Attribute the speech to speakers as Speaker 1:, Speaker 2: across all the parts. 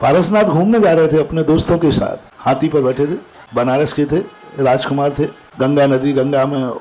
Speaker 1: पारसनाथ घूमने जा रहे थे अपने दोस्तों के साथ, हाथी पर बैठे थे, बनारस के थे, राजकुमार थे। गंगा नदी, गंगा में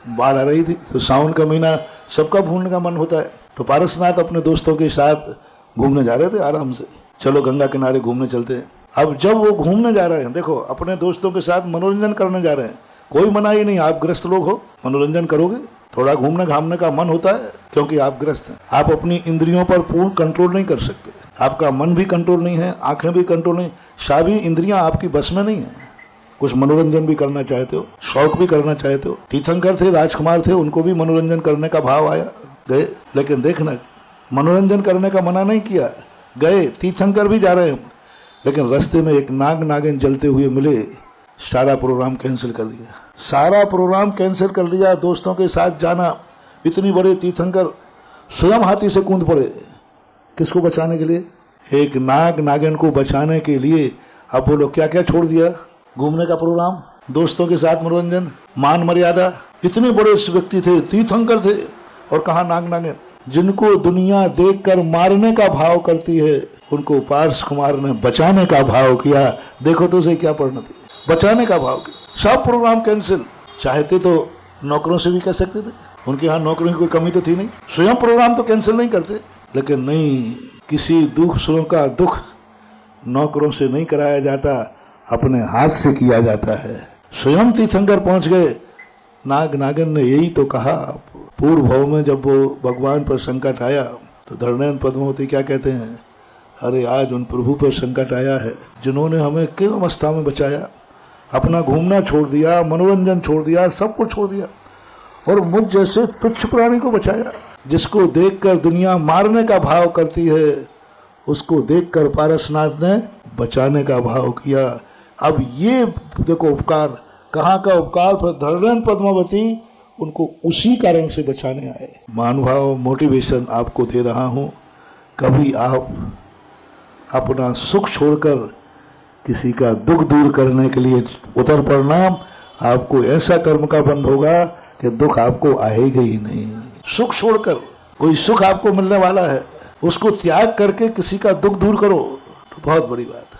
Speaker 1: बाढ़ आ रही थी, तो सावन का महीना सबका घूमने का मन होता है। तो पारसनाथ अपने दोस्तों के साथ घूमने जा रहे थे आराम से, चलो गंगा किनारे घूमने चलते हैं। अब जब वो घूमने जा रहे हैं, देखो अपने दोस्तों के साथ मनोरंजन करने जा रहे हैं, कोई मनाही नहीं, आप ग्रस्त लोग हो, मनोरंजन करोगे, थोड़ा घूमने घामने का मन होता है क्योंकि आप ग्रस्त हैं। आप अपनी इंद्रियों पर पूर्ण कंट्रोल नहीं कर सकते, आपका मन भी कंट्रोल नहीं है, आंखें भी कंट्रोल नहीं, सभी इंद्रियां आपकी बस में नहीं है। कुछ मनोरंजन भी करना चाहते हो, शौक भी करना चाहते हो। तीर्थंकर थे, राजकुमार थे, उनको भी मनोरंजन करने का भाव आया, गए। लेकिन देखना, मनोरंजन करने का मना नहीं किया, गए। तीर्थंकर भी जा रहे हैं, लेकिन रास्ते में एक नाग नागिन जलते हुए मिले, सारा प्रोग्राम कैंसिल कर दिया, सारा प्रोग्राम कैंसिल कर दिया। दोस्तों के साथ जाना, इतनी बड़े तीर्थंकर स्वयं हाथी से कूद पड़े, किसको बचाने के लिए? एक नाग नागिन को बचाने के लिए। अब बोलो क्या क्या छोड़ दिया? घूमने का प्रोग्राम, दोस्तों के साथ मनोरंजन, मान मर्यादा। इतने बड़े व्यक्ति थे, तीर्थंकर थे, और कहा नाग नागिन, जिनको दुनिया देखकर मारने का भाव करती है, उनको पार्श कुमार ने बचाने का भाव किया। देखो तो सही क्या परिणति, बचाने का भाव किया। सब प्रोग्राम कैंसिल। चाहते तो नौकरों से भी कह सकते थे, उनके यहाँ नौकरियों की कोई कमी तो थी नहीं, स्वयं प्रोग्राम तो कैंसिल नहीं करते। लेकिन नहीं, किसी दूसरों का दुख नौकरों से नहीं कराया जाता, अपने हाथ से किया जाता है। स्वयं तीर्थंकर पहुंच गए। नाग नागिन ने यही तो कहा, पूर्व भाव में जब वो भगवान पर संकट आया तो धरणेन्द्र पद्मावती क्या कहते हैं, अरे आज उन प्रभु पर संकट आया है जिन्होंने हमें किन अवस्था में बचाया, अपना घूमना छोड़ दिया, मनोरंजन छोड़ दिया, सब कुछ छोड़ दिया, और मुझ जैसे तुच्छ प्राणी को बचाया। जिसको देखकर दुनिया मारने का भाव करती है, उसको देखकर पारसनाथ ने बचाने का भाव किया। अब ये देखो उपकार, कहाँ का उपकार, फिर धरणेन्द्र पद्मावती उनको उसी कारण से बचाने आए। महानुभाव, मोटिवेशन आपको दे रहा हूँ, कभी आप अपना सुख छोड़कर किसी का दुख दूर करने के लिए उतर पड़ना, आपको ऐसा कर्म का बंध होगा कि दुख आपको आएगा ही नहीं। सुख छोड़कर, कोई सुख आपको मिलने वाला है, उसको त्याग करके किसी का दुख दूर करो तो बहुत बड़ी बात।